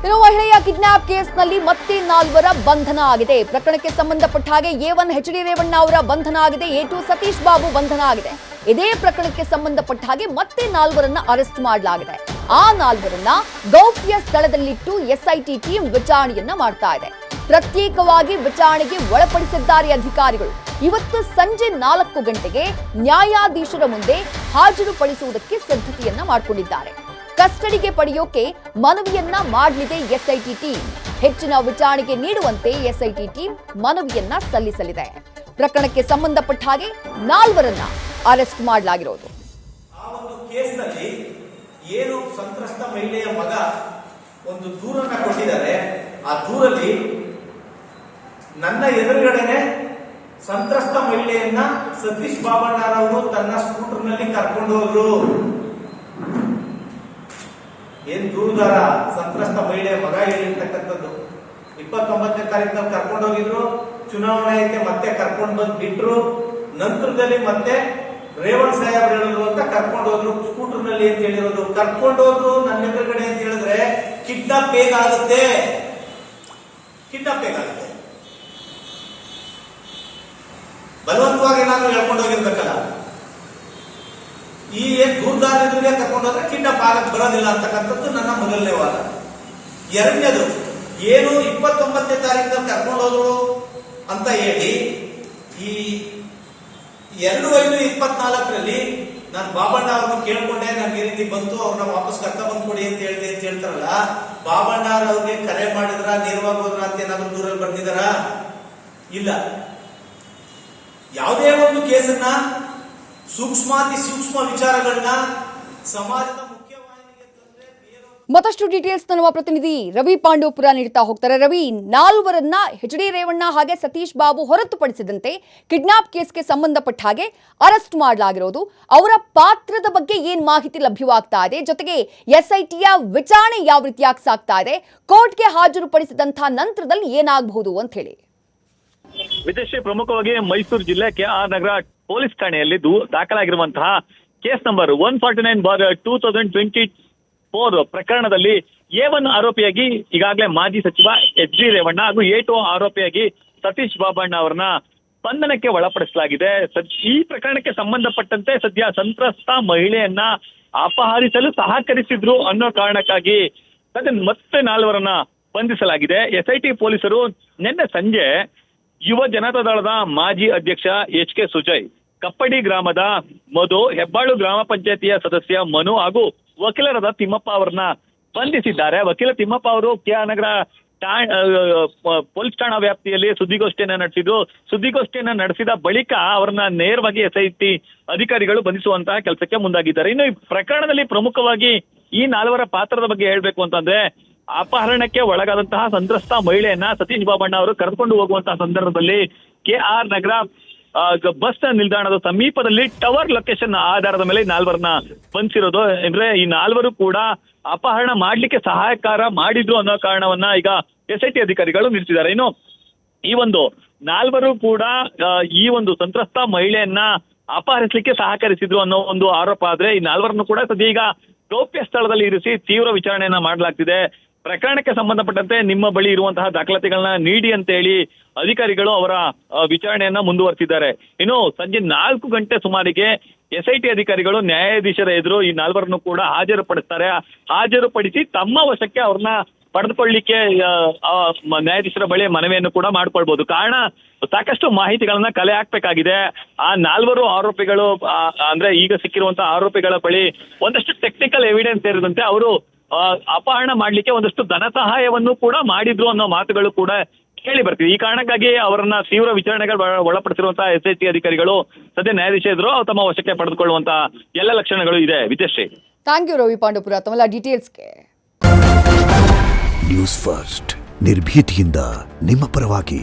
ಇನ್ನು ಮಹಿಳೆಯ ಕಿಡ್ನಾಪ್ ಕೇಸ್ನಲ್ಲಿ ಮತ್ತೆ 4 ಬಂಧನ ಆಗಿದೆ. ಪ್ರಕರಣಕ್ಕೆ ಸಂಬಂಧಪಟ್ಟ ಹಾಗೆ A1 HD ರೇವಣ್ಣ ಅವರ ಬಂಧನ ಆಗಿದೆ, A2 ಸತೀಶ್ ಬಾಬು ಬಂಧನ ಆಗಿದೆ. ಇದೇ ಪ್ರಕರಣಕ್ಕೆ ಸಂಬಂಧಪಟ್ಟ ಹಾಗೆ ಮತ್ತೆ 4ರನ್ನ ಅರೆಸ್ಟ್ ಮಾಡಲಾಗಿದೆ. ಆ 4ರನ್ನ ಗೌಪ್ಯ ಸ್ಥಳದಲ್ಲಿಟ್ಟು SIT ಟೀಮ್ ವಿಚಾರಣೆಯನ್ನ ಮಾಡ್ತಾ ಇದೆ. ಪ್ರತ್ಯೇಕವಾಗಿ ವಿಚಾರಣೆಗೆ ಒಳಪಡಿಸಿದ್ದಾರೆ ಅಧಿಕಾರಿಗಳು. ಇವತ್ತು ಸಂಜೆ 4 ಗಂಟೆಗೆ ನ್ಯಾಯಾಧೀಶರ ಮುಂದೆ ಹಾಜರುಪಡಿಸುವುದಕ್ಕೆ ಸಿದ್ಧತೆಯನ್ನ ಮಾಡಿಕೊಂಡಿದ್ದಾರೆ. ಕಸ್ಟಡಿಗೆ ಪಡೆಯೋಕೆ ಮನವಿಯನ್ನ ಮಾಡಲಿದೆ SIT ಟೀಮ್. ಹೆಚ್ಚಿನ ವಿಚಾರಣೆಗೆ ನೀಡುವಂತೆ SIT ಟೀಮ್ ಮನವಿಯನ್ನ ಸಲ್ಲಿಸಲಿದೆ. ಪ್ರಕರಣಕ್ಕೆ ಸಂಬಂಧಪಟ್ಟ ಹಾಗೆ 4ರನ್ನ ಅರೆಸ್ಟ್ ಮಾಡಲಾಗಿರೋದು. ಆ ಒಂದು ಕೇಸ್ನಲ್ಲಿ ಏನು ಸಂತ್ರಸ್ತ ಮಹಿಳೆಯ ಮಗ ಒಂದು ದೂರನ್ನ ಕೊಟ್ಟಿದ್ದಾರೆ. ಆ ದೂರಲ್ಲಿ ನನ್ನ ಎದುರುಗಡೆನೆ ಸಂತ್ರಸ್ತ ಮಹಿಳೆಯನ್ನ ಸತೀಶ್ ಬಾಬಣ್ಣರವರು ತನ್ನ ಸ್ಕೂಟರ್ನಲ್ಲಿ ಕರ್ಕೊಂಡು ಹೋದ್ರು. ಏನ್ ದೂರದಾರ ಸಂತ್ರಸ್ತ ಮಹಿಳೆಯ ಮಗ ಹೇಳಿರ್ತಕ್ಕಂಥದ್ದು 29ನೇ ತಾರೀಕಿನಲ್ಲಿ ಕರ್ಕೊಂಡು ಹೋಗಿದ್ರು. ಚುನಾವಣೆ ಐತೆ ಮತ್ತೆ ಕರ್ಕೊಂಡು ಬಂದು ಬಿಟ್ರು. ನಂತರದಲ್ಲಿ ಮತ್ತೆ ರೇವಣ್ ಸಾಹೇಬ್ ಹೇಳಿದ್ರು ಅಂತ ಕರ್ಕೊಂಡು ಹೋದ್ರು ಸ್ಕೂಟರ್ನಲ್ಲಿ ಅಂತ ಹೇಳಿರೋದು. ಕರ್ಕೊಂಡು ಹೋದ್ರು ನನ್ನ ಎದುರುಗಡೆ ಅಂತ ಹೇಳಿದ್ರೆ ಕಿಡ್ನಾಪ್ ಹೇಗಾಗುತ್ತೆ? ಕಿಡ್ನಾಪ್ ಹೇಗಾಗುತ್ತೆ? ಬಲವಂತವಾಗಿ ಏನಾದ್ರೂ ಹೇಳ್ಕೊಂಡು ಹೋಗಿರ್ಬೇಕಲ್ಲ. ಈ ದೂರದಾರರಿಗೆ ಕರ್ಕೊಂಡು ಹೋದ್ರೆ ಕಿಡ್ನಾಪ್ ಆಗಕ್ಕೆ ಬರೋದಿಲ್ಲ ಅಂತಕ್ಕಂಥದ್ದು ನನ್ನ ಮೊದಲನೇ ವಾದ. ಎರಡನೇದು, ಏನು 29ನೇ ತಾರೀಕಿನಲ್ಲಿ ಕರ್ಕೊಂಡು ಹೋದ್ರು ಅಂತ ಹೇಳಿ ಈ 2/5/24ರಲ್ಲಿ ನಾನು ಬಾಬಣ್ಣ ಅವ್ರನ್ನ ಕೇಳ್ಕೊಂಡೆ, ನನ್ಗೆ ಈ ರೀತಿ ಬಂತು, ಅವ್ರನ್ನ ವಾಪಸ್ ಕರ್ಕ ಬಂದ್ಕೊಡಿ ಅಂತ ಹೇಳಿದೆ ಅಂತ ಹೇಳ್ತಾರಲ್ಲ. ಬಾಬಣ್ಣ ಅವ್ರಿಗೆ ಕರೆ ಮಾಡಿದ್ರ, ನೇರವಾಗಿ ಹೋದ್ರ ಅಂತ ಏನಾದ್ರು ದೂರಲ್ಲಿ ಬರ್ತಿದಾರ? ಇಲ್ಲ. ಯಾವುದೇ ಒಂದು ಕೇಸನ್ನ ಸೂಕ್ಷ್ಮಾತಿ ಸೂಕ್ಷ್ಮ ವಿಚಾರಗಳನ್ನ ಸಮಾಜದ ಮುಖ್ಯವಾಹಿನಿಗೆ ತಂದ್ರೆ ಮತ್ತಷ್ಟು ಡೀಟೇಲ್ಸ್ ನಮ್ಮ ಪ್ರತಿನಿಧಿ ರವಿ ಪಾಂಡವಪುರ ನೀಡ್ತಾ ಹೋಗ್ತಾರೆ. ರವಿ, 4ರನ್ನ HD ರೇವಣ್ಣ ಹಾಗೆ ಸತೀಶ್ ಬಾಬು ಹೊರತುಪಡಿಸಿದಂತೆ ಕಿಡ್ನಾಪ್ ಕೇಸ್ಗೆ ಸಂಬಂಧಪಟ್ಟ ಹಾಗೆ ಅರೆಸ್ಟ್ ಮಾಡಲಾಗಿರೋದು. ಅವರ ಪಾತ್ರದ ಬಗ್ಗೆ ಏನ್ ಮಾಹಿತಿ ಲಭ್ಯವಾಗ್ತಾ ಇದೆ? ಜೊತೆಗೆ SITಯ ವಿಚಾರಣೆ ಯಾವ ರೀತಿಯಾಗಿ ಸಾಗ್ತಾ ಇದೆ? ಕೋರ್ಟ್ಗೆ ಹಾಜರುಪಡಿಸಿದಂತಹ ನಂತರದಲ್ಲಿ ಏನಾಗಬಹುದು ಅಂತ ಹೇಳಿ. ವಿದೇಶಿ ಪ್ರಮುಖವಾಗಿ ಮೈಸೂರು ಜಿಲ್ಲೆ KR ನಗರ ಪೊಲೀಸ್ ಠಾಣೆಯಲ್ಲಿ ದಾಖಲಾಗಿರುವಂತಹ ಕೇಸ್ ನಂಬರ್ 149/2024 ಪ್ರಕರಣದಲ್ಲಿ A1 ಆರೋಪಿಯಾಗಿ ಈಗಾಗಲೇ ಮಾಜಿ ಸಚಿವ HD ರೇವಣ್ಣ ಹಾಗೂ A2 ಆರೋಪಿಯಾಗಿ ಸತೀಶ್ ಬಾಬಣ್ಣ ಅವರನ್ನ ಬಂಧನಕ್ಕೆ ಒಳಪಡಿಸಲಾಗಿದೆ. ಈ ಪ್ರಕರಣಕ್ಕೆ ಸಂಬಂಧಪಟ್ಟಂತೆ ಸದ್ಯ ಸಂತ್ರಸ್ತ ಮಹಿಳೆಯನ್ನ ಅಪಹರಿಸಲು ಸಹಕರಿಸಿದ್ರು ಅನ್ನೋ ಕಾರಣಕ್ಕಾಗಿ ಸದ್ಯ ಮತ್ತೆ 4ರನ್ನ ಬಂಧಿಸಲಾಗಿದೆ. SIT ಪೊಲೀಸರು ನಿನ್ನೆ ಸಂಜೆ ಯುವ ಜನತಾ ದಳದ ಮಾಜಿ ಅಧ್ಯಕ್ಷ HK ಸುಜಯ್, ಕಪ್ಪಡಿ ಗ್ರಾಮದ ಮಧು, ಹೆಬ್ಬಾಳು ಗ್ರಾಮ ಪಂಚಾಯತಿಯ ಸದಸ್ಯ ಮನು ಹಾಗೂ ವಕೀಲರಾದ ತಿಮ್ಮಪ್ಪ ಅವರನ್ನ ಬಂಧಿಸಿದ್ದಾರೆ. ವಕೀಲ ತಿಮ್ಮಪ್ಪ ಅವರು KR ನಗರ ಪೊಲೀಸ್ ಠಾಣಾ ವ್ಯಾಪ್ತಿಯಲ್ಲಿ ಸುದ್ದಿಗೋಷ್ಠಿಯನ್ನ ನಡೆಸಿದ್ರು. ಸುದ್ದಿಗೋಷ್ಠಿಯನ್ನ ನಡೆಸಿದ ಬಳಿಕ ಅವರನ್ನ ನೇರವಾಗಿ SIT ಅಧಿಕಾರಿಗಳು ಬಂಧಿಸುವಂತಹ ಕೆಲಸಕ್ಕೆ ಮುಂದಾಗಿದ್ದಾರೆ. ಇನ್ನು ಈ ಪ್ರಕರಣದಲ್ಲಿ ಪ್ರಮುಖವಾಗಿ ಈ 4ರ ಪಾತ್ರದ ಬಗ್ಗೆ ಹೇಳ್ಬೇಕು ಅಂತಂದ್ರೆ, ಅಪಹರಣಕ್ಕೆ ಒಳಗಾದಂತಹ ಸಂತ್ರಸ್ತ ಮಹಿಳೆಯನ್ನ ಸತೀಶ್ ಬಾಬಣ್ಣ ಅವರು ಕರೆದುಕೊಂಡು ಹೋಗುವಂತಹ ಸಂದರ್ಭದಲ್ಲಿ KR ನಗರ ಬಸ್ ನಿಲ್ದಾಣದ ಸಮೀಪದಲ್ಲಿ ಟವರ್ ಲೊಕೇಶನ್ ಆಧಾರದ ಮೇಲೆ 4ರನ್ನ ಬಂಧಿಸಿರೋದು. ಅಂದ್ರೆ ಈ 4ರು ಕೂಡ ಅಪಹರಣ ಮಾಡ್ಲಿಕ್ಕೆ ಸಹಾಯಕಾರ ಮಾಡಿದ್ರು ಅನ್ನೋ ಕಾರಣವನ್ನ ಈಗ SIT ಅಧಿಕಾರಿಗಳು ನಿಲ್ಲಿಸಿದ್ದಾರೆ. ಇನ್ನು ಈ ಒಂದು 4ರು ಕೂಡ ಈ ಒಂದು ಸಂತ್ರಸ್ತ ಮಹಿಳೆಯನ್ನ ಅಪಹರಿಸಲಿಕ್ಕೆ ಸಹಕರಿಸಿದ್ರು ಅನ್ನೋ ಒಂದು ಆರೋಪ ಆದ್ರೆ, ಈ 4ರನ್ನು ಕೂಡ ಸದ್ಯ ಈಗ ಗೌಪ್ಯ ಸ್ಥಳದಲ್ಲಿ ಇರಿಸಿ ತೀವ್ರ ವಿಚಾರಣೆಯನ್ನ ಮಾಡಲಾಗ್ತಿದೆ. ಪ್ರಕರಣಕ್ಕೆ ಸಂಬಂಧಪಟ್ಟಂತೆ ನಿಮ್ಮ ಬಳಿ ಇರುವಂತಹ ದಾಖಲಾತಿಗಳನ್ನ ನೀಡಿ ಅಂತ ಹೇಳಿ ಅಧಿಕಾರಿಗಳು ಅವರ ವಿಚಾರಣೆಯನ್ನ ಮುಂದುವರೆಸಿದ್ದಾರೆ. ಇನ್ನು ಸಂಜೆ 4 ಗಂಟೆ ಸುಮಾರಿಗೆ SIT ಅಧಿಕಾರಿಗಳು ನ್ಯಾಯಾಧೀಶರ ಎದುರು ಈ 4ರನ್ನು ಕೂಡ ಹಾಜರುಪಡಿಸ್ತಾರೆ. ಹಾಜರುಪಡಿಸಿ ತಮ್ಮ ವಶಕ್ಕೆ ಅವ್ರನ್ನ ಪಡೆದುಕೊಳ್ಳಿಕ್ಕೆ ನ್ಯಾಯಾಧೀಶರ ಬಳಿ ಮನವಿಯನ್ನು ಕೂಡ ಮಾಡ್ಕೊಳ್ಬಹುದು. ಕಾರಣ ಸಾಕಷ್ಟು ಮಾಹಿತಿಗಳನ್ನ ಕಲೆ ಹಾಕ್ಬೇಕಾಗಿದೆ. ಆ 4 ಆರೋಪಿಗಳು ಅಂದ್ರೆ ಈಗ ಸಿಕ್ಕಿರುವಂತಹ ಆರೋಪಿಗಳ ಬಳಿ ಒಂದಷ್ಟು ಟೆಕ್ನಿಕಲ್ ಎವಿಡೆನ್ಸ್ ಸೇರಿದಂತೆ ಅವರು ಅಪಹರಣ ಮಾಡ್ಲಿಕ್ಕೆ ಒಂದಷ್ಟು ಧನ ಸಹಾಯವನ್ನು ಕೂಡ ಮಾಡಿದ್ರು ಅನ್ನೋ ಮಾತುಗಳು ಕೂಡ ಕೇಳಿ ಬರ್ತೀವಿ. ಈ ಕಾರಣಕ್ಕಾಗಿ ಅವರನ್ನ ತೀವ್ರ ವಿಚಾರಣೆಗಳು ಒಳಪಡಿಸಿರುವಂತಹ SIT ಅಧಿಕಾರಿಗಳು ಸದ್ಯ ನ್ಯಾಯಾಧೀಶ ಎದುರು ತಮ್ಮ ವಶಕ್ಕೆ ಪಡೆದುಕೊಳ್ಳುವಂತಹ ಎಲ್ಲ ಲಕ್ಷಣಗಳು ಇದೆ. ವಿದೇಶಿ ಥ್ಯಾಂಕ್ ಯು ರವಿ ಪಾಂಡವಪುರ ತಮ್ಮೆಲ್ಲ ಡೀಟೇಲ್ಸ್ಗೆ. ನ್ಯೂಸ್ ಫಸ್ಟ್ ನಿರ್ಭೀತಿಯಿಂದ ನಿಮ್ಮ ಪರವಾಗಿ.